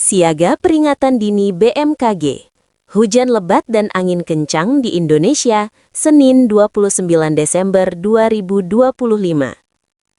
Siaga peringatan dini BMKG. Hujan lebat dan angin kencang di Indonesia, Senin 29 Desember 2025.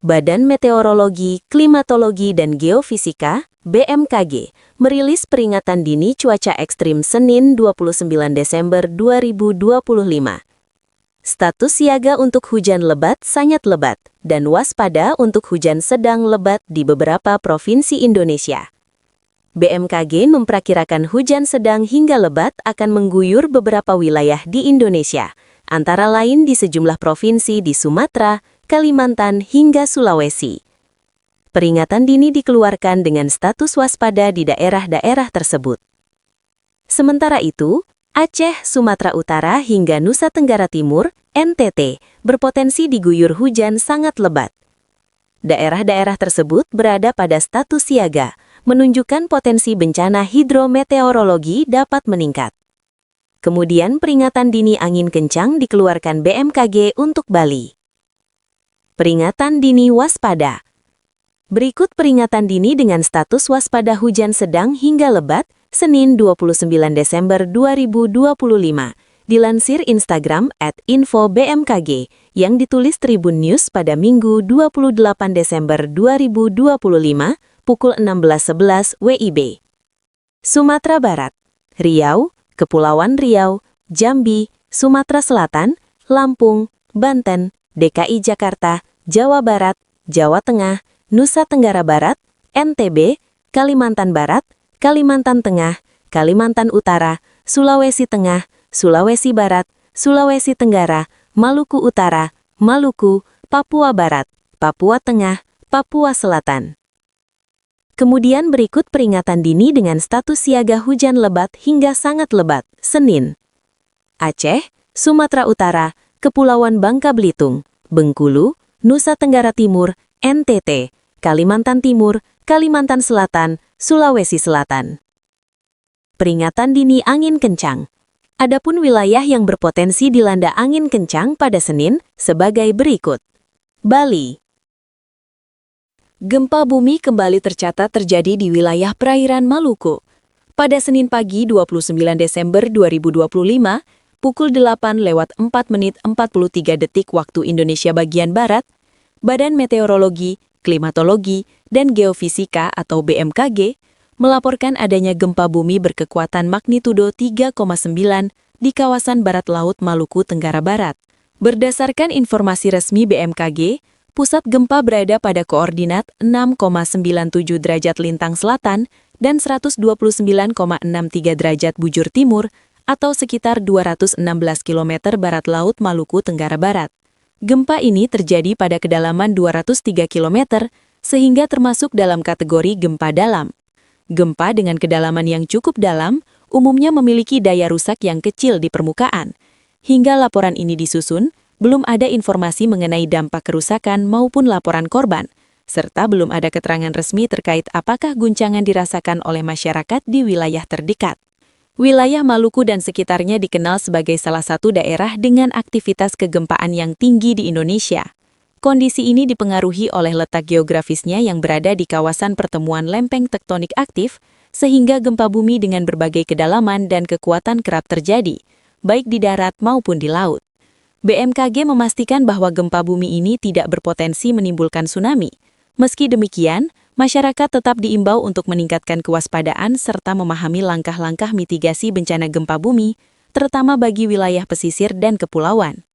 Badan Meteorologi, Klimatologi, dan Geofisika (BMKG) merilis peringatan dini cuaca ekstrim Senin 29 Desember 2025. Status siaga untuk hujan lebat sangat lebat dan waspada untuk hujan sedang lebat di beberapa provinsi Indonesia. BMKG memperkirakan hujan sedang hingga lebat akan mengguyur beberapa wilayah di Indonesia, antara lain di sejumlah provinsi di Sumatera, Kalimantan, hingga Sulawesi. Peringatan dini dikeluarkan dengan status waspada di daerah-daerah tersebut. Sementara itu, Aceh, Sumatera Utara, hingga Nusa Tenggara Timur, NTT, berpotensi diguyur hujan sangat lebat. Daerah-daerah tersebut berada pada status siaga, menunjukkan potensi bencana hidrometeorologi dapat meningkat. Kemudian peringatan dini angin kencang dikeluarkan BMKG untuk Bali. Peringatan dini waspada. Berikut peringatan dini dengan status waspada hujan sedang hingga lebat, Senin 29 Desember 2025, dilansir Instagram @info_bmkg, yang ditulis Tribun News pada Minggu 28 Desember 2025, pukul 16.11 WIB. Sumatera Barat, Riau, Kepulauan Riau, Jambi, Sumatera Selatan, Lampung, Banten, DKI Jakarta, Jawa Barat, Jawa Tengah, Nusa Tenggara Barat, NTB, Kalimantan Barat, Kalimantan Tengah, Kalimantan Utara, Sulawesi Tengah, Sulawesi Barat, Sulawesi Tenggara, Maluku Utara, Maluku, Papua Barat, Papua Tengah, Papua Selatan. Kemudian berikut peringatan dini dengan status siaga hujan lebat hingga sangat lebat, Senin. Aceh, Sumatera Utara, Kepulauan Bangka Belitung, Bengkulu, Nusa Tenggara Timur, NTT, Kalimantan Timur, Kalimantan Selatan, Sulawesi Selatan. Peringatan dini angin kencang. Adapun wilayah yang berpotensi dilanda angin kencang pada Senin sebagai berikut. Bali. Gempa bumi kembali tercatat terjadi di wilayah perairan Maluku. Pada Senin pagi 29 Desember 2025, pukul 8:04:43 waktu Indonesia bagian Barat, Badan Meteorologi, Klimatologi, dan Geofisika atau BMKG melaporkan adanya gempa bumi berkekuatan magnitudo 3,9 di kawasan barat laut Maluku Tenggara Barat. Berdasarkan informasi resmi BMKG, pusat gempa berada pada koordinat 6,97 derajat lintang selatan dan 129,63 derajat bujur timur atau sekitar 216 km barat laut Maluku Tenggara Barat. Gempa ini terjadi pada kedalaman 203 km, sehingga termasuk dalam kategori gempa dalam. Gempa dengan kedalaman yang cukup dalam umumnya memiliki daya rusak yang kecil di permukaan. Hingga laporan ini disusun, belum ada informasi mengenai dampak kerusakan maupun laporan korban, serta belum ada keterangan resmi terkait apakah guncangan dirasakan oleh masyarakat di wilayah terdekat. Wilayah Maluku dan sekitarnya dikenal sebagai salah satu daerah dengan aktivitas kegempaan yang tinggi di Indonesia. Kondisi ini dipengaruhi oleh letak geografisnya yang berada di kawasan pertemuan lempeng tektonik aktif, sehingga gempa bumi dengan berbagai kedalaman dan kekuatan kerap terjadi, baik di darat maupun di laut. BMKG memastikan bahwa gempa bumi ini tidak berpotensi menimbulkan tsunami. Meski demikian, masyarakat tetap diimbau untuk meningkatkan kewaspadaan serta memahami langkah-langkah mitigasi bencana gempa bumi, terutama bagi wilayah pesisir dan kepulauan.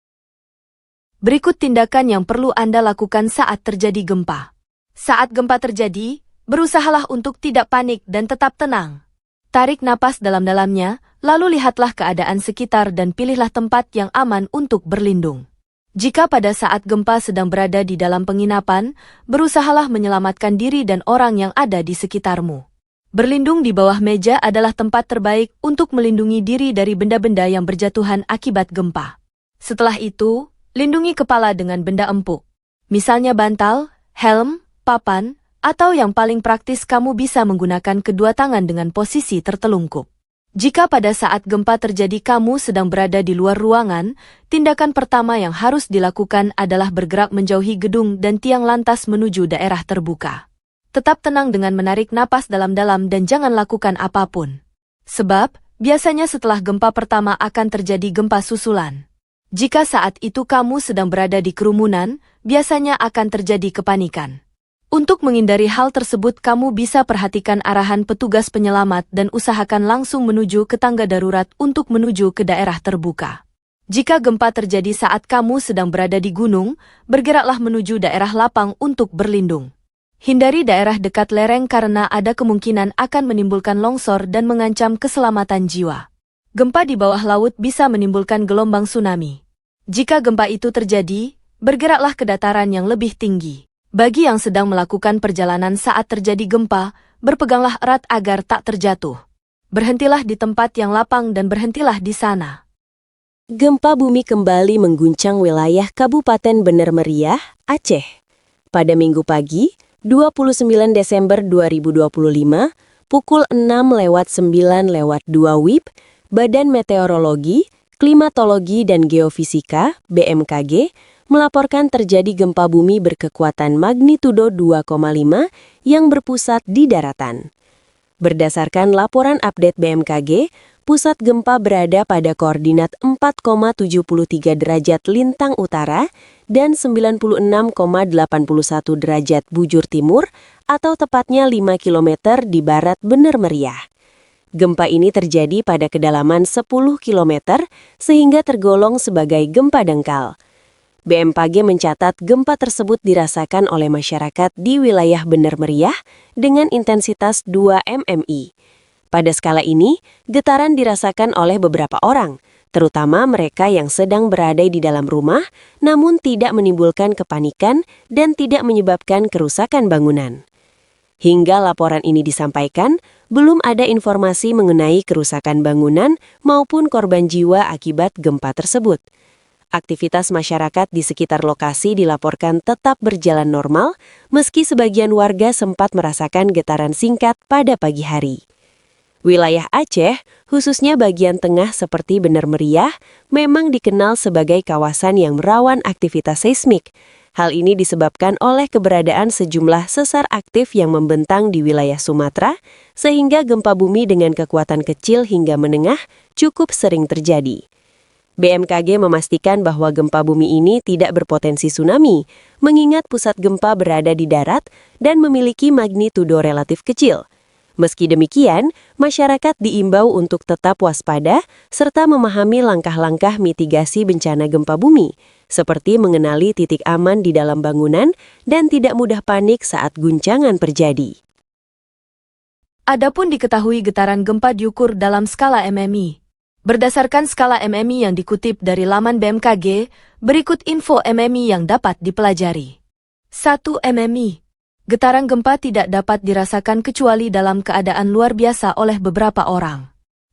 Berikut tindakan yang perlu Anda lakukan saat terjadi gempa. Saat gempa terjadi, berusahalah untuk tidak panik dan tetap tenang. Tarik napas dalam-dalamnya, lalu lihatlah keadaan sekitar dan pilihlah tempat yang aman untuk berlindung. Jika pada saat gempa sedang berada di dalam penginapan, berusahalah menyelamatkan diri dan orang yang ada di sekitarmu. Berlindung di bawah meja adalah tempat terbaik untuk melindungi diri dari benda-benda yang berjatuhan akibat gempa. Setelah itu, lindungi kepala dengan benda empuk. Misalnya bantal, helm, papan, atau yang paling praktis kamu bisa menggunakan kedua tangan dengan posisi tertelungkup. Jika pada saat gempa terjadi kamu sedang berada di luar ruangan, tindakan pertama yang harus dilakukan adalah bergerak menjauhi gedung dan tiang lantas menuju daerah terbuka. Tetap tenang dengan menarik napas dalam-dalam dan jangan lakukan apapun. Sebab, biasanya setelah gempa pertama akan terjadi gempa susulan. Jika saat itu kamu sedang berada di kerumunan, biasanya akan terjadi kepanikan. Untuk menghindari hal tersebut, kamu bisa perhatikan arahan petugas penyelamat dan usahakan langsung menuju ke tangga darurat untuk menuju ke daerah terbuka. Jika gempa terjadi saat kamu sedang berada di gunung, bergeraklah menuju daerah lapang untuk berlindung. Hindari daerah dekat lereng karena ada kemungkinan akan menimbulkan longsor dan mengancam keselamatan jiwa. Gempa di bawah laut bisa menimbulkan gelombang tsunami. Jika gempa itu terjadi, bergeraklah ke dataran yang lebih tinggi. Bagi yang sedang melakukan perjalanan saat terjadi gempa, berpeganglah erat agar tak terjatuh. Berhentilah di tempat yang lapang dan berhentilah di sana. Gempa bumi kembali mengguncang wilayah Kabupaten Bener Meriah, Aceh. Pada Minggu pagi, 29 Desember 2025, pukul 6:09:02 WIB, Badan Meteorologi, Klimatologi dan Geofisika (BMKG) melaporkan terjadi gempa bumi berkekuatan magnitudo 2,5 yang berpusat di daratan. Berdasarkan laporan update BMKG, pusat gempa berada pada koordinat 4,73 derajat lintang utara dan 96,81 derajat bujur timur atau tepatnya 5 km di barat Bener Meriah. Gempa ini terjadi pada kedalaman 10 km sehingga tergolong sebagai gempa dangkal. BMKG mencatat gempa tersebut dirasakan oleh masyarakat di wilayah Bener Meriah dengan intensitas 2 mmi. Pada skala ini, getaran dirasakan oleh beberapa orang, terutama mereka yang sedang berada di dalam rumah, namun tidak menimbulkan kepanikan dan tidak menyebabkan kerusakan bangunan. Hingga laporan ini disampaikan, belum ada informasi mengenai kerusakan bangunan maupun korban jiwa akibat gempa tersebut. Aktivitas masyarakat di sekitar lokasi dilaporkan tetap berjalan normal, meski sebagian warga sempat merasakan getaran singkat pada pagi hari. Wilayah Aceh, khususnya bagian tengah seperti Bener Meriah, memang dikenal sebagai kawasan yang rawan aktivitas seismik. Hal ini disebabkan oleh keberadaan sejumlah sesar aktif yang membentang di wilayah Sumatera, sehingga gempa bumi dengan kekuatan kecil hingga menengah cukup sering terjadi. BMKG memastikan bahwa gempa bumi ini tidak berpotensi tsunami, mengingat pusat gempa berada di darat dan memiliki magnitudo relatif kecil. Meski demikian, masyarakat diimbau untuk tetap waspada serta memahami langkah-langkah mitigasi bencana gempa bumi, seperti mengenali titik aman di dalam bangunan dan tidak mudah panik saat guncangan terjadi. Adapun diketahui getaran gempa diukur dalam skala MMI. Berdasarkan skala MMI yang dikutip dari laman BMKG, berikut info MMI yang dapat dipelajari. 1 MMI. Getaran gempa tidak dapat dirasakan kecuali dalam keadaan luar biasa oleh beberapa orang.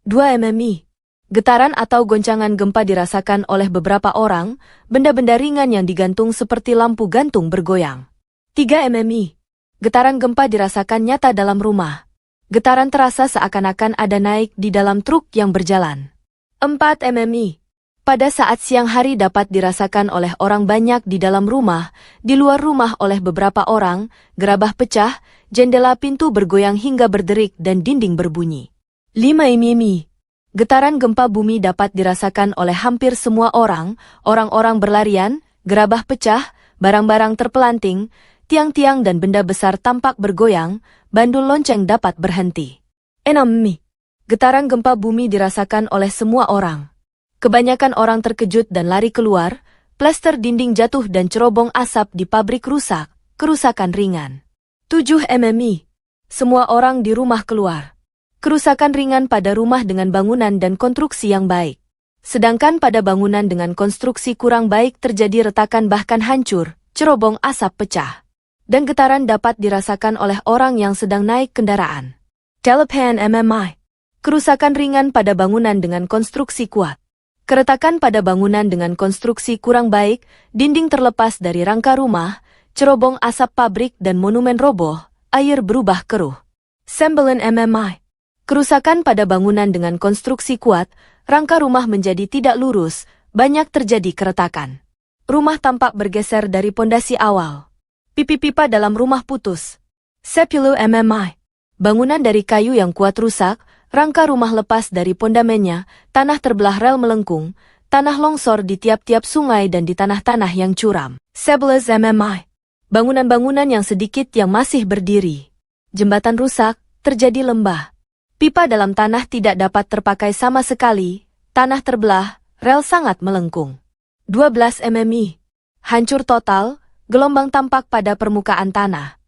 2 MMI. Getaran atau goncangan gempa dirasakan oleh beberapa orang, benda-benda ringan yang digantung seperti lampu gantung bergoyang. 3 MMI. Getaran gempa dirasakan nyata dalam rumah. Getaran terasa seakan-akan ada naik di dalam truk yang berjalan. 4 MMI. Pada saat siang hari dapat dirasakan oleh orang banyak di dalam rumah, di luar rumah oleh beberapa orang, gerabah pecah, jendela pintu bergoyang hingga berderik dan dinding berbunyi. 5 MMI. Getaran gempa bumi dapat dirasakan oleh hampir semua orang, orang-orang berlarian, gerabah pecah, barang-barang terpelanting, tiang-tiang dan benda besar tampak bergoyang, bandul lonceng dapat berhenti. 6 MMI. Getaran gempa bumi dirasakan oleh semua orang. Kebanyakan orang terkejut dan lari keluar, plester dinding jatuh dan cerobong asap di pabrik rusak, kerusakan ringan. 7 MMI. Semua orang di rumah keluar. Kerusakan ringan pada rumah dengan bangunan dan konstruksi yang baik. Sedangkan pada bangunan dengan konstruksi kurang baik terjadi retakan bahkan hancur, cerobong asap pecah. Dan getaran dapat dirasakan oleh orang yang sedang naik kendaraan. 8 MMI. Kerusakan ringan pada bangunan dengan konstruksi kuat. Keretakan pada bangunan dengan konstruksi kurang baik, dinding terlepas dari rangka rumah, cerobong asap pabrik dan monumen roboh, air berubah keruh. 9 MMI. Kerusakan pada bangunan dengan konstruksi kuat, rangka rumah menjadi tidak lurus, banyak terjadi keretakan. Rumah tampak bergeser dari pondasi awal. Pipi pipa dalam rumah putus. 10 mmi. Bangunan dari kayu yang kuat rusak, rangka rumah lepas dari pondamennya, tanah terbelah rel melengkung, tanah longsor di tiap-tiap sungai dan di tanah-tanah yang curam. 11 mmi. Bangunan-bangunan yang sedikit yang masih berdiri. Jembatan rusak, terjadi lembah. Pipa dalam tanah tidak dapat terpakai sama sekali, tanah terbelah, rel sangat melengkung. 12 mmi. Hancur total, gelombang tampak pada permukaan tanah.